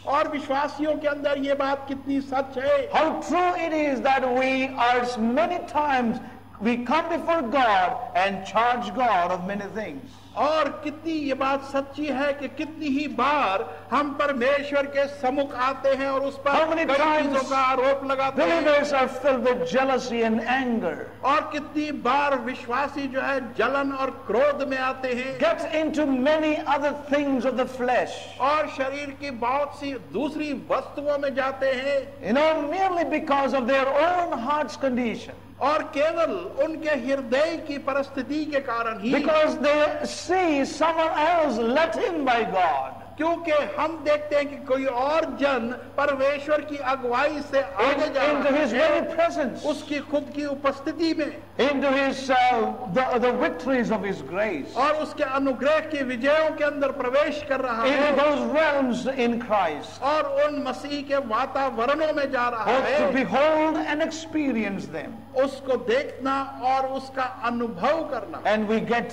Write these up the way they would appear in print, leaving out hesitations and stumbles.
और विश्वासियों के अंदर ये बात कितनी सच है। How true it is that we are many times we come before God and charge God of many things. और कितनी ये बात सच्ची है कि कितनी ही बार हम परमेश्वर के सम्मुख आते हैं और उस पर कई चीजों का आरोप लगाते हैं। Believers are filled with jealousy and anger. और कितनी बार विश्वासी जो है जलन और क्रोध में आते हैं। Get into many other things of the flesh. और शरीर की बहुत सी दूसरी वस्तुओं में जाते हैं। Merely because of their own heart's condition. और केवल उनके हृदय की परिस्थिति के कारण ही, because they see someone else led in by God. क्योंकि हम देखते हैं कि कोई और जन परमेश्वर की अगुवाई से आगे जा into his very presence, उसकी खुद की उपस्थिति में, into his the victories of his grace, और उसके अनुग्रह की विजयों के अंदर प्रवेश कर रहा है, in those realms in Christ, और उन मसीह के वातावरणों में जा रहा है, to behold and experience them, उसको देखना और उसका अनुभव करना, and we get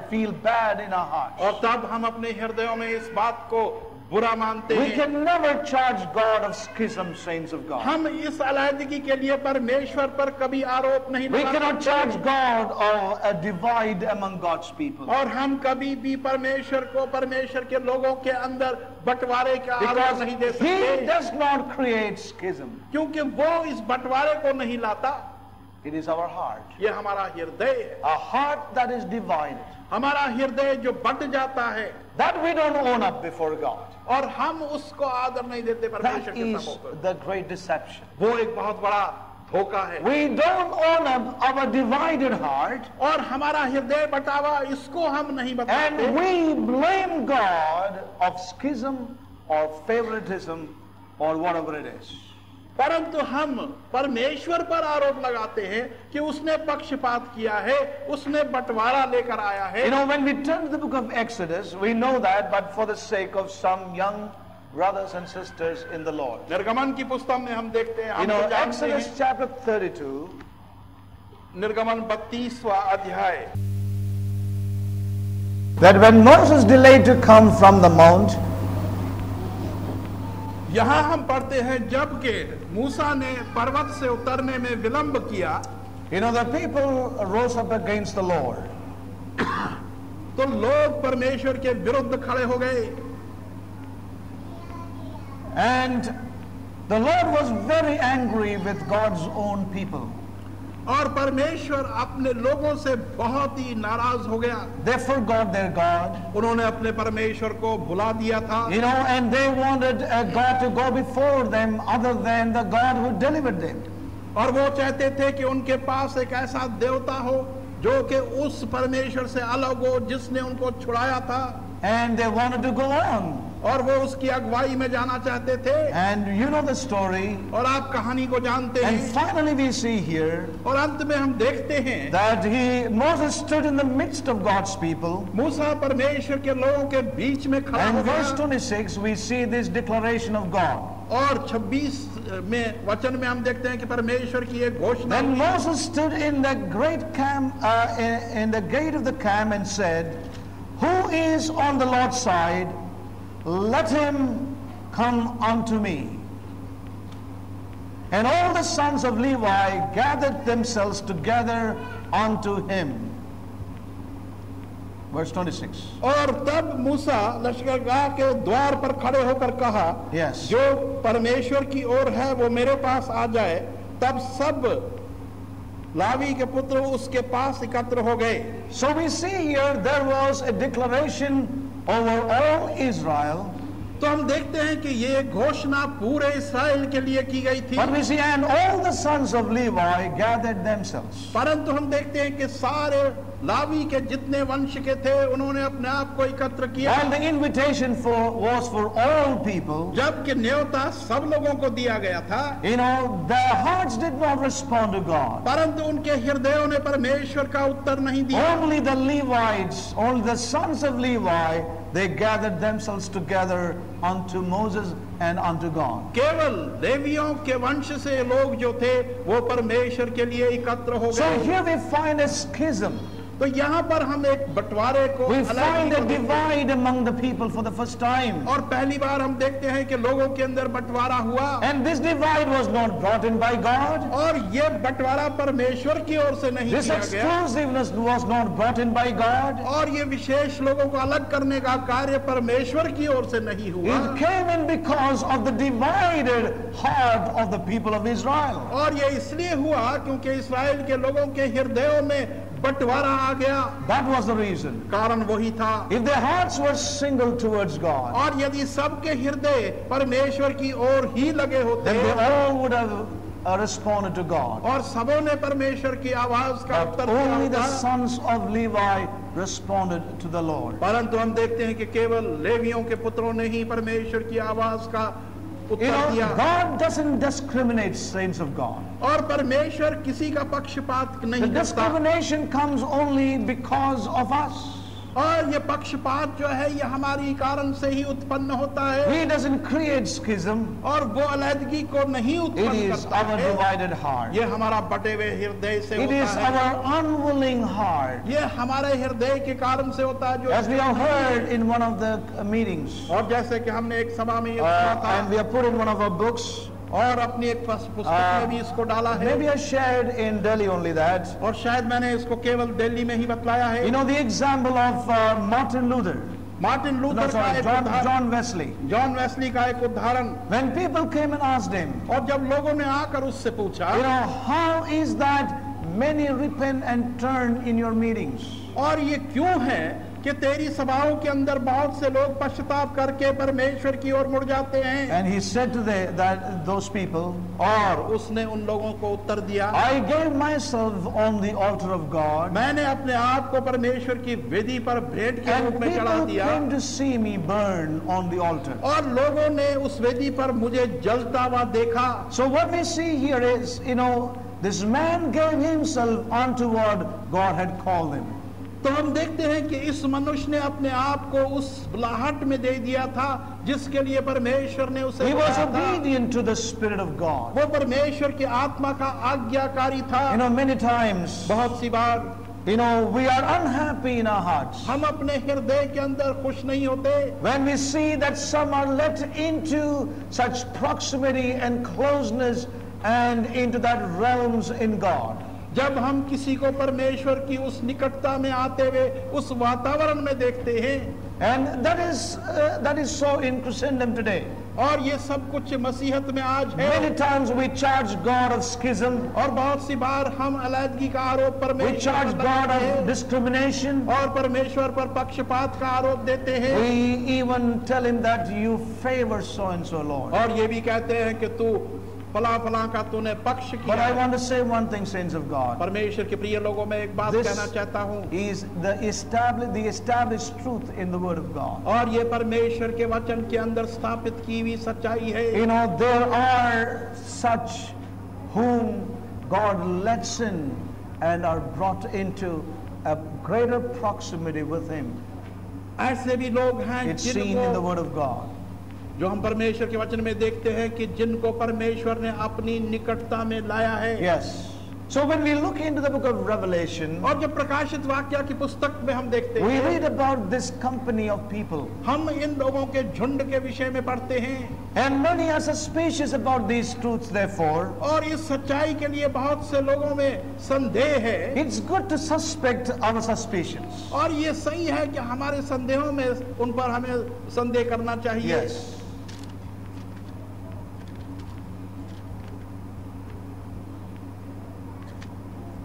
feel bad in our hearts, और तब हम अपने हृदयों में इस बात को बुरा मानते We हैं। can never charge God of schism, saints of God. हम इस अलैहदगी के लिए परमेश्वर पर कभी आरोप नहीं We लगा cannot सकते। charge God of a divide among God's people. और हम कभी भी परमेश्वर को परमेश्वर के लोगों के अंदर बंटवारे का आरोप Because नहीं दे He सकते, does not create schism. क्योंकि वो इस बंटवारे को नहीं लाता। It is our heart. ये हमारा हृदय है, A heart that is divided. हमारा हृदय जो बंट जाता है That we don't own up before God. और हम उसको आदर नहीं देते That परमेश्वर के is सामने। the great deception. वो एक बहुत बड़ा धोखा है। We don't own up our divided heart, और हमारा हृदय बटावा इसको हम नहीं बताते, and we blame God of schism or favoritism or whatever it is. परंतु हम परमेश्वर पर आरोप लगाते हैं कि उसने पक्षपात किया है, उसने बंटवारा लेकर आया है। You know, when we turn to the book of Exodus, we know that, but for the sake of some young brothers and sisters in the Lord. निर्गमन की पुस्तक में हम देखते हैं, You know, हम जानते Exodus हैं, chapter 32, निर्गमन 32वां अध्याय, that when Moses delayed to come from the mount, यहाँ हम पढ़ते हैं जबकि मूसा ने पर्वत से उतरने में विलंब किया, you know, the people rose up against the Lord. तो लोग परमेश्वर के विरुद्ध खड़े हो गए। And the Lord was very angry with God's own people. और परमेश्वर अपने लोगों से बहुत ही नाराज हो गया। They forgot their God, उन्होंने अपने परमेश्वर को भुला दिया था, you know, and they wanted a God to go before them other than the God who delivered them. और वो चाहते थे कि उनके पास एक ऐसा देवता हो जो कि उस परमेश्वर से अलग हो जिसने उनको छुड़ाया था, And they wanted to go on. और वो उसकी अगुवाई में जाना चाहते थे। And you know the story. और आप कहानी को जानते And हैं। finally we see here और अंत में हम देखते हैं that Moses stood in the midst of God's people. मूसा परमेश्वर के लोगों के बीच में खड़ा हो And verse गया। 26 we see this declaration of God. और 26 में वचन में हम देखते हैं कि परमेश्वर की एक घोषणा। Then Moses stood in the great camp, in the gate of the camp, and said, "Who is on the Lord's side? Let him come unto me." And all the sons of Levi gathered themselves together unto him. Verse 26. और तब मूसा Lashkargah के द्वार पर खड़े होकर कहा, Yes. जो परमेश्वर की ओर है वो मेरे पास आ जाए। तब सब लावी के पुत्र उसके पास एकत्र हो गए। So we see here there was a declaration over all Israel. तो हम देखते हैं कि ये घोषणा पूरे इस्राएल के लिए की गई थी। But we see, and all the sons of Levi gathered themselves. परंतु हम देखते हैं कि सारे लावी के जितने वंश के थे उन्होंने अपने आप को एकत्र किया। While the invitation was for all people, जबकि न्योता सब लोगों को दिया गया था, you know, their hearts did not respond to God. परंतु उनके हृदयों ने परमेश्वर का उत्तर नहीं दिया। Only the Levites, only the sons of Levi, they gathered themselves together unto Moses and unto God. केवल लेवियों के वंश से लोग जो थे वो परमेश्वर के लिए एकत्र हो So गए। here we find a schism. तो यहाँ पर हम एक बंटवारे को, We अलगाव find a को देखते हैं। divide among the people for the first time. और पहली बार हम देखते हैं कि लोगों के अंदर बंटवारा हुआ, And this divide was not brought in by God. और ये बंटवारा परमेश्वर की ओर से नहीं This किया गया, exclusiveness was not brought in by God. और ये विशेष लोगों को अलग करने का कार्य परमेश्वर की ओर से नहीं हुआ, It came in because of the divided heart of the people of Israel. और ये इसलिए हुआ क्योंकि इस्राएल के लोगों के हृदयों में बंटवारा आ गया। That was the reason. कारण वही था। If their hearts were single towards God, और यदि सबके हृदय परमेश्वर की ओर ही लगे होते then they all would have responded to God. और सबों ने परमेश्वर की आवाज का But उत्तर दिया only the होता, sons of Levi responded to the Lord. परंतु हम देखते हैं कि केवल लेवियों के पुत्रों ने ही परमेश्वर की आवाज का You उत्तर know, दिया। God doesn't discriminate, saints of God. और परमेश्वर किसी का पक्षपात The नहीं करता, discrimination comes only because of us. और ये पक्षपात जो है ये हमारी कारण से ही उत्पन्न होता है। He doesn't create schism. और वो अलग को नहीं It उत्पन्न is करता our है। divided heart. ये हमारा बटे हुए हृदय से It is होता है। our unwilling heart. ये हमारे हृदय के कारण से होता है जो As we have heard in one of the meetings, और जैसे कि हमने एक सभा में ये सुना था and we have put in one of our books. और अपनी एक पुस्तक में भी इसको डाला है। Maybe I shared in Delhi only that. और शायद मैंने इसको केवल दिल्ली में ही बतलाया है। You know the example of Martin Luther. Martin No, Luther का sorry, एक उदाहरण, John Wesley. जॉन वेस्ली का एक उदाहरण। When people came and asked him, और जब लोगों ने आकर उससे पूछा, you know, how is that many repent and turn in your meetings? और ये क्यों है कि तेरी सभाओं के अंदर बहुत से लोग पश्चाताप करके परमेश्वर की ओर मुड़ जाते हैं? And he said to those people, और उसने उन लोगों को उत्तर दिया, I gave myself on the altar of God, मैंने अपने आप को परमेश्वर की वेदी पर भेंट के and रूप में चढ़ा people दिया, came to see me burn on the altar. और लोगों ने उस वेदी पर मुझे जलता हुआ देखा। So what we see here is, you know, this man gave himself unto what God had called him. तो हम देखते हैं कि इस मनुष्य ने अपने आप को उस बुलाहट में दे दिया था जिसके लिए परमेश्वर ने उसे He was बुलाया था। obedient to the Spirit of God. वो परमेश्वर की आत्मा का आज्ञाकारी था। You know, many times, बहुत सी बार you know, we are unhappy in our hearts हम अपने हृदय के अंदर खुश नहीं होते when we see that some are let into such proximity and closeness and into that realms in God. जब हम किसी को परमेश्वर की उस निकटता में आते हुए उस वातावरण में देखते हैं। And that is so in Christendom today. और ये सब कुछ मसीहत में आज है। Many times we charge God of schism. और बहुत सी बार हम अलैदगी का आरोप We परमेश्वर charge पर God लगाते हैं of discrimination. और परमेश्वर पर पक्षपात का आरोप देते हैं। We even tell him that you favor so and so, Lord. और ये भी कहते हैं कि तू फला फला का तूने पक्ष But I किया। want to say one thing, saints of God. परमेश्वर के प्रिय लोगों में एक बात This कहना चाहता हूँ, is the established truth in the Word of God. और ये परमेश्वर के वचन के अंदर स्थापित की हुई सच्चाई है। You know, there are such whom God lets in and are brought into a greater proximity with Him. ऐसे भी लोग हैं It's seen in the जिनको Word of God. जो हम परमेश्वर के वचन में देखते हैं कि जिनको परमेश्वर ने अपनी निकटता में लाया है। Yes. So when we look into the book of Revelation, और जब प्रकाशित वाक्य की पुस्तक में हम देखते we हैं, read about this company of people. हम इन लोगों के झुंड के विषय में पढ़ते हैं। And many are suspicious about these truths, therefore. और इस सच्चाई के लिए बहुत से लोगों में संदेह है। It's good to suspect our suspicions. और ये सही है कि हमारे संदेहों में उन पर हमें संदेह करना चाहिए। Yes.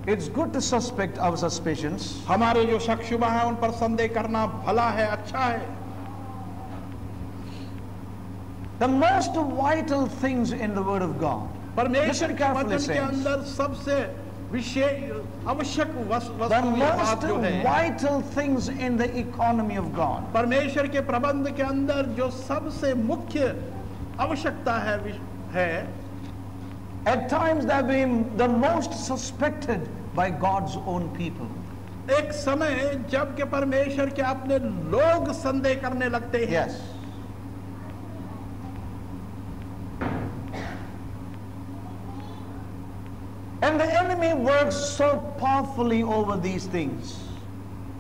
It's good to suspect our suspicions. हमारे जो शक शुबा है उन पर संदेह करना भला है, अच्छा है। The most vital things in the Word of God. परमेश्वर Listen के carefully, वचन के saints. अंदर सबसे विशेष आवश्यक The वस्तु ये most बात जो है, vital things in the economy of God. परमेश्वर के प्रबंध के अंदर जो सबसे मुख्य आवश्यकता है At times they have been the most suspected by God's own people. एक समय जब के परमेश्वर के अपने लोग संदेह करने लगते हैं। Yes. And the enemy works so powerfully over these things.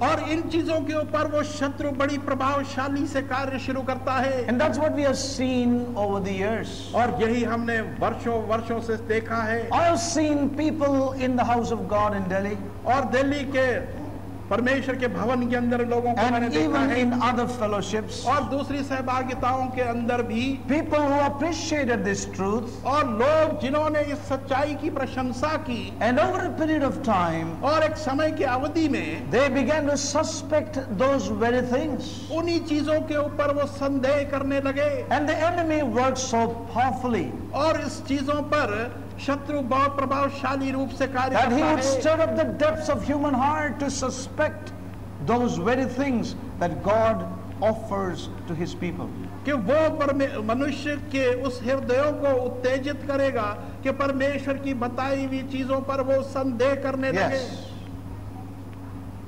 और इन चीजों के ऊपर वो शत्रु बड़ी प्रभावशाली से कार्य शुरू करता है। And that's what we have seen over the years. और यही हमने वर्षों से देखा है। I have seen people in the house of God in Delhi और दिल्ली के परमेश्वर के भवन के अंदर लोगों को मैंने and देखा even है। in other fellowships. और दूसरी सहभागिताओं के अंदर भी People who appreciated this truth और लोग जिन्होंने इस सच्चाई की प्रशंसा की and over a period of time और एक समय की अवधि में they began to suspect those very things. उन्हीं चीजों के ऊपर वो संदेह करने लगे। And the enemy works so powerfully और इस चीजों पर शत्रु बहुत प्रभावशाली रूप से कार्य that he करता would है stir up the depths of human heart to suspect those very things that God offers to his people. कि वो मनुष्य के उस हृदयों को उत्तेजित करेगा कि परमेश्वर की बताई हुई चीजों पर वो संदेह करने लगे। Yes.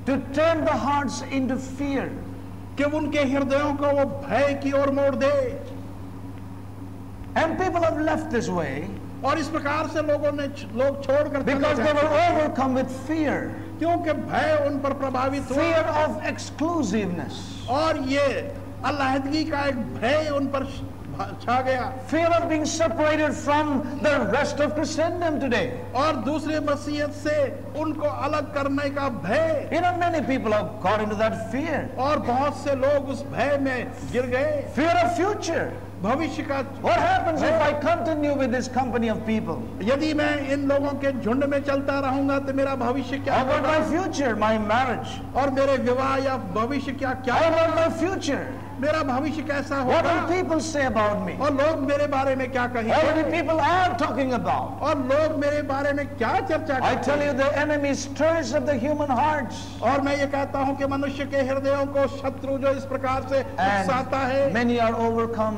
to turn the hearts into fear. कि उनके हृदयों को वो भय की ओर मोड़ दे। And people have left this way और इस प्रकार से लोग छोड़कर because they were overcome with fear. क्योंकि भय उन पर प्रभावित हुआ। Fear of exclusiveness. और ये अलहदगी का एक भय उन पर छा गया। Fear of being separated from the rest of Christendom today. और दूसरे मसीहत से उनको अलग करने का भय। You know, many people have got into that fear. और बहुत से लोग उस भय में गिर गए। Fear of future. भविष्य का। What happens if I continue with this company of people? यदि मैं इन लोगों के झुंड में चलता रहूंगा तो मेरा भविष्य क्या How about my future, my marriage? और मेरे विवाह या भविष्य क्या How about my future? मेरा भविष्य कैसा What होगा? will people say about me? और लोग मेरे बारे में क्या What कहेंगे? will people are talking about? और लोग मेरे बारे में क्या चर्चा I करते tell हैं? you, the enemy stirs up the human hearts. और मैं ये कहता हूँ कि मनुष्य के हृदयों को शत्रु जो इस प्रकार से उकसाता है। And many are overcome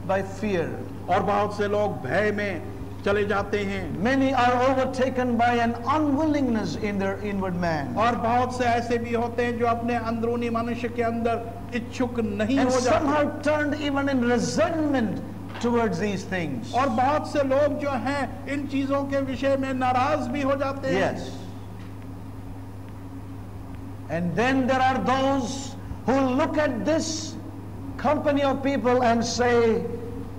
by fear. और बहुत से लोग भय में चले जाते हैं। Many are overtaken by an unwillingness in their inward man. और बहुत से ऐसे भी होते हैं जो अपने अंदरूनी मनुष्य के अंदर इच्छुक नहीं And हो जाते। somehow turned even in resentment towards these things. और बहुत से लोग जो हैं इन चीजों के विषय में नाराज भी हो जाते हैं। Yes. And then there are those who look at this company of people and say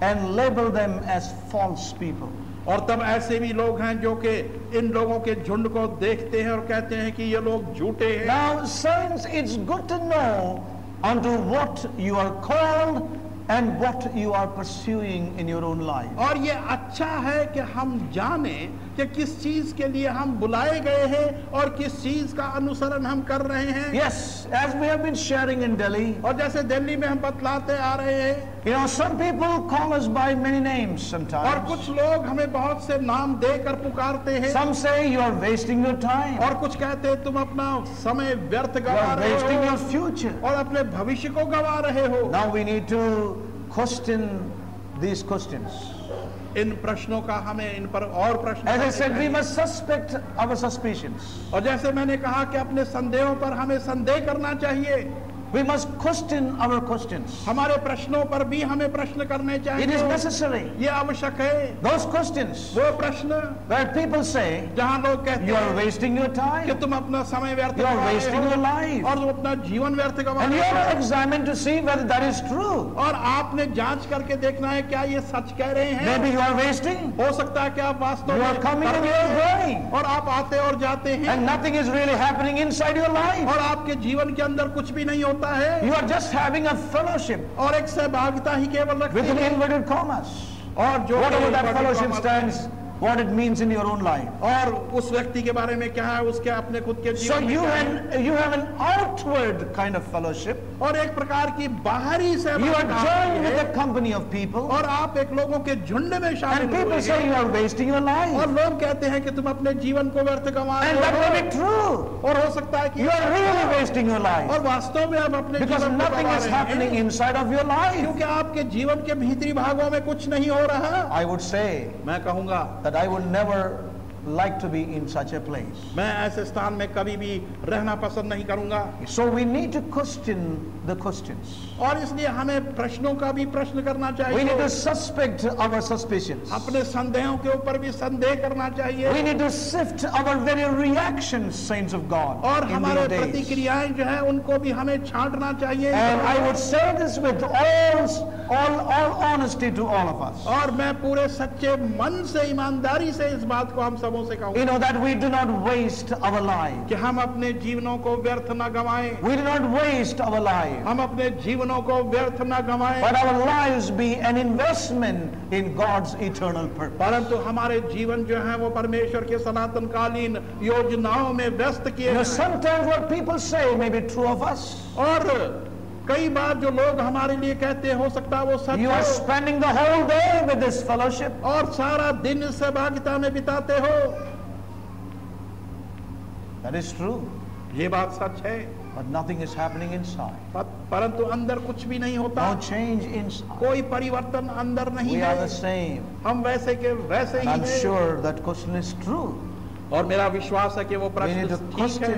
and label them as false people. और तब ऐसे भी लोग हैं जो कि इन लोगों के झुंड को देखते हैं और कहते हैं कि ये लोग झूठे हैं। Now, saints, it's good to know unto what you are called and what you are pursuing in your own life. और ये अच्छा है कि हम जाने कि किस चीज के लिए हम बुलाए गए हैं और किस चीज का अनुसरण हम कर रहे हैं। Yes, as we have been sharing in Delhi, और जैसे दिल्ली में हम बतलाते आ रहे हैं, you know, some people call us by many names और sometimes. कुछ लोग हमें बहुत से नाम देकर पुकारते हैं। Some say you are wasting your time. और कुछ कहते हैं तुम अपना समय व्यर्थ You गवा are रहे wasting हो your future. और अपने भविष्य को गवा रहे हो। Now we need to question these questions. इन प्रश्नों का हमें इन पर और प्रश्न As I करने said, we चाहिए। must suspect our suspicions. और जैसे मैंने कहा कि अपने संदेहों पर हमें संदेह करना चाहिए। We must question our questions. हमारे प्रश्नों पर भी हमें प्रश्न करने It is चाहिए। necessary. ये आवश्यक है। Those questions वो प्रश्न where people say जहाँ लोग कहते you are हैं wasting your कि time तुम अपना समय व्यर्थ You are गवा रहे wasting हो your life. और तुम अपना जीवन व्यर्थ गवा and you रहे have to हो examine to see whether that is true. और आपने जांच करके देखना है क्या ये सच कह रहे हैं। Maybe you are wasting. हो सकता है कि आप वास्तव You are में coming कर and you रहे are हैं going. और आप आते और जाते हैं And nothing is really happening inside your life. और आपके जीवन के अंदर कुछ भी नहीं होता है You are just having a fellowship और एक सहभागिता ही केवल रखते with an हैं inverted commas. और जो Whatever that कि fellowship stands, what it means in your own life. और उस व्यक्ति के बारे में क्या है उसके अपने खुद के So जीवन में you क्या है। have an outward kind of fellowship. और एक प्रकार की बाहरी You are सहभागिता joined with है a company of people. और आप एक लोगों के झुंड में शामिल And people हुए say हैं you are wasting your life. और लोग कहते हैं कि तुम अपने जीवन को व्यर्थ गंवा And रहे that may हो be true. और हो सकता है कि You are really wasting your life. और वास्तव में आप अपने Because जीवन को nothing गंवा is रहे happening हैं inside of your life. क्योंकि आपके जीवन के भीतरी भागों में कुछ नहीं हो रहा। I would say मैं कहूंगा that I would never like to be in such a place. मैं ऐसे स्थान में कभी भी रहना पसंद नहीं करूंगा। So we need to question the questions. और इसलिए हमें प्रश्नों का भी प्रश्न करना We need चाहिए। to suspect our suspicions. अपने संदेहों के ऊपर भी संदेह करना We चाहिए need to sift our very reactions, saints of God, और in हमारे these days. प्रतिक्रियाएं जो है उनको भी हमें छांटना चाहिए। And I would say this with all honesty to all of us. और मैं पूरे सच्चे मन से ईमानदारी से इस बात को हम सबों से कहूँ You know that we do not waste our life. कि हम अपने जीवनों को व्यर्थ न गंवाएं। We do not waste our life. हम अपने जीवनों को व्यर्थ न गंवाएं But our lives be an investment in God's eternal purpose. परंतु हमारे जीवन जो है वो परमेश्वर के सनातन कालीन योजनाओं में व्यस्त किए You know, जाएं। sometimes what people say may be true of us. और कई बार जो लोग हमारे लिए कहते हैं हो सकता है वो सच You are हो spending the whole day with this fellowship. और सारा दिन इस सहभागिता में बिताते हो। That is true. ये बात सच है But nothing is happening inside. परंतु अंदर कुछ भी नहीं होता। No change inside. कोई परिवर्तन अंदर नहीं We है। are the same. हम वैसे के वैसे And ही I'm हैं। sure that question is true. और मेरा विश्वास है कि वो We need प्रश्न to ठीक है,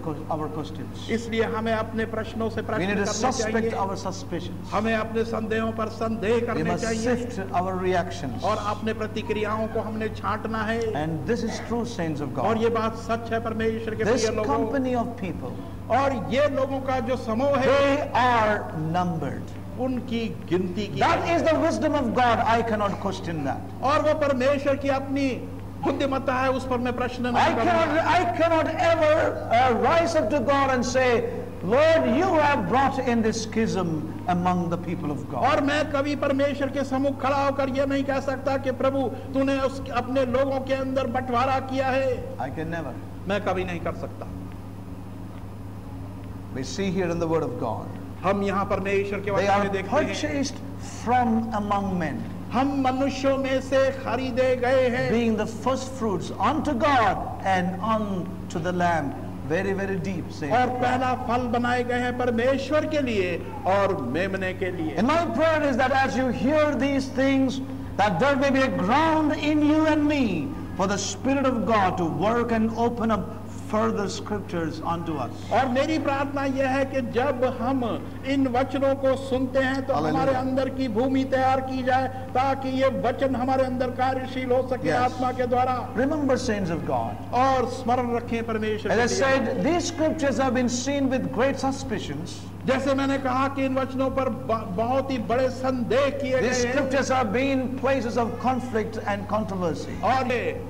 question our questions. इसलिए हमें अपने प्रश्नों से We प्रश्न need to करने suspect चाहिए, our suspicions. हमें अपने संदेहों पर संदेह We करने must चाहिए sift our reactions. और अपने प्रतिक्रियाओं को हमने छांटना है। And this is true, saints of और God. ये बात सच है परमेश्वर के This प्रिय लोगों, company of people, और ये लोगों का जो समूह है they are numbered. उनकी गिनती की That है। is the wisdom of God. I cannot question that. और वो परमेश्वर की अपनी बुद्धिमत्ता है, उस पर मैं प्रश्न नहीं करूंगा। I cannot ever rise up to God and say, Lord, you have brought in this schism among the people of God. और मैं कभी परमेश्वर के सम्मुख खड़ा होकर ये नहीं कह सकता कि प्रभु तूने अपने लोगों के अंदर बंटवारा किया है। I can never. मैं कभी नहीं कर सकता। We see here in the Word of God, हम यहाँ परमेश्वर के they वचन में are देखते हैं, purchased from among men, हम मनुष्यों में से खरीदे गए हैं, being the first fruits unto God and unto the Lamb. Very, very deep. Saints और of God. पहला फल बनाए गए हैं परमेश्वर के लिए और मेमने के लिए। And my prayer is that as you hear these things, that there may be a ground in you and me for the Spirit of God to work and open up further scriptures unto us. और मेरी प्रार्थना यह है कि जब हम इन वचनों को सुनते हैं तो Hallelujah. हमारे अंदर की भूमि तैयार की जाए ताकि ये वचन हमारे अंदर कार्यशील हो सके Yes. आत्मा के द्वारा। Remember, saints of God, और स्मरण रखें परमेश्वर as I के लिए। said, these scriptures have been seen with great suspicions. जैसे मैंने कहा कि इन वचनों पर बहुत ही बड़े संदेह किए These गए हैं scriptures have been places of conflict and controversy. और ये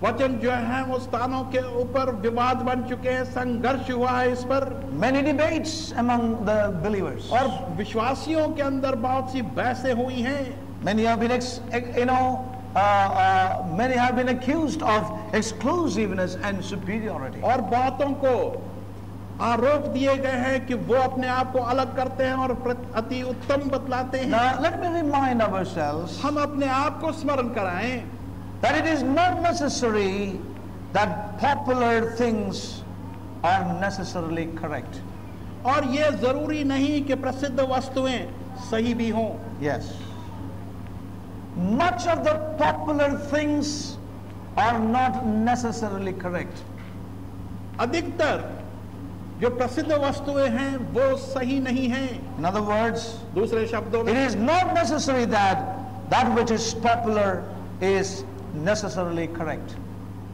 वचन जो है वो स्थानों के ऊपर विवाद बन चुके हैं, संघर्ष हुआ है इस पर, Many debates among the believers. और विश्वासियों के अंदर बहुत सी बहसें हुई हैं। Many have been, many have been accused of exclusiveness and superiority. और बहुतों को आरोप दिए गए हैं कि वो अपने आप को अलग करते हैं और अति उत्तम बतलाते हैं। Now, let me remind ourselves हम अपने आप को स्मरण कराएं that it is not necessary that popular things are necessarily correct. और ये जरूरी नहीं कि प्रसिद्ध वस्तुएं सही भी हों। Yes. Much of the popular things are not necessarily correct. अधिकतर जो प्रसिद्ध वस्तुएं हैं वो सही नहीं हैं। In other words, दूसरे शब्दों it में is not necessary that that which is popular is necessarily correct.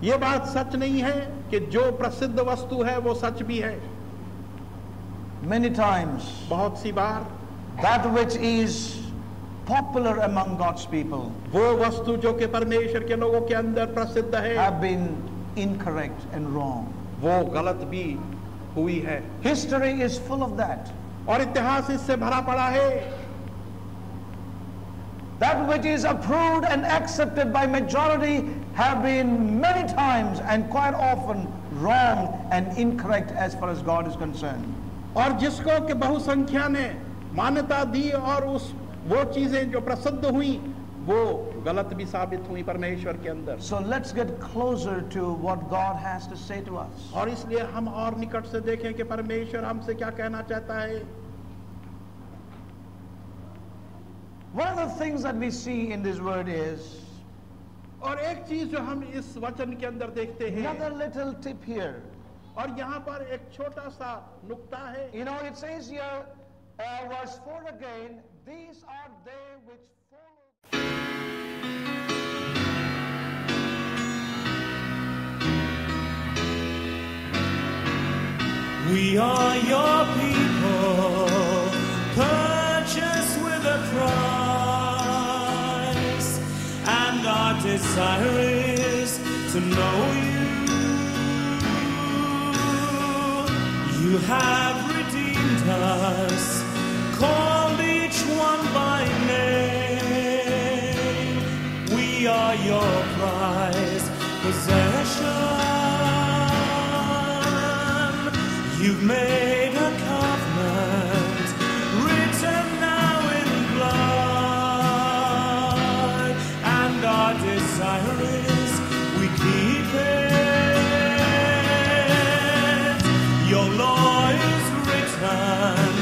ये बात सच नहीं है कि जो प्रसिद्ध वस्तु है वो सच भी है। Many times, बहुत सी बार that which is popular among God's people वो वस्तु जो कि परमेश्वर के लोगों के अंदर प्रसिद्ध है have been incorrect and wrong. वो गलत भी हुई है History is full of that. और इतिहास इससे भरा पड़ा है। That which is approved and accepted by majority have been many times and quite often wrong and incorrect as far as God is concerned. और जिसको कि बहुसंख्या ने मान्यता दी और वो चीजें जो प्रसिद्ध हुई वो गलत भी साबित हुई परमेश्वर के अंदर। So let's get closer to what God has to say to us. और इसलिए हम और निकट से देखें कि परमेश्वर हमसे क्या कहना चाहता है। One of the things that we see in this word is, और एक चीज जो हम इस वचन के अंदर देखते हैं, another little tip here. और यहाँ पर एक छोटा सा नुक्ता है। You know, it says here, verse 4 again, these are they which follow. We are your people, purchased with a price, and our desire is to know you. You have redeemed us, called each one by name. We are your prized possession. You've made a covenant, written now in blood, and our desire is we keep it. Your law is written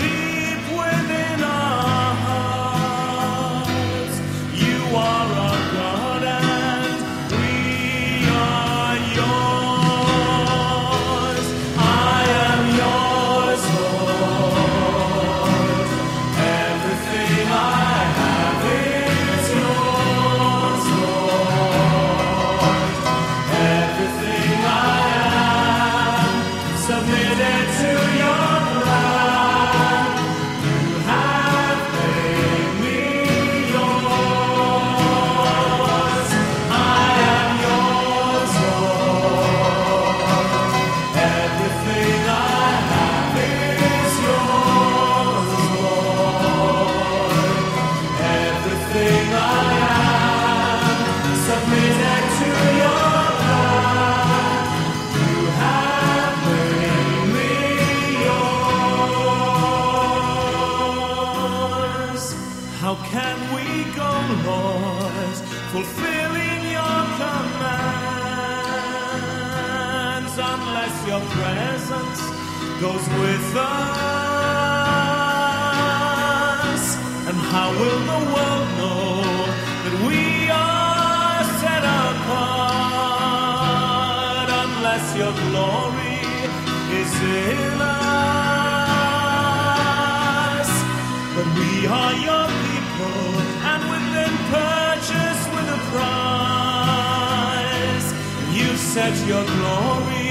deep within our hearts. You are our God and we are unless your presence goes with us. And how will the world know that we are set apart unless your glory is in us? But we are your people, and we've been purchased with a price. You set your glory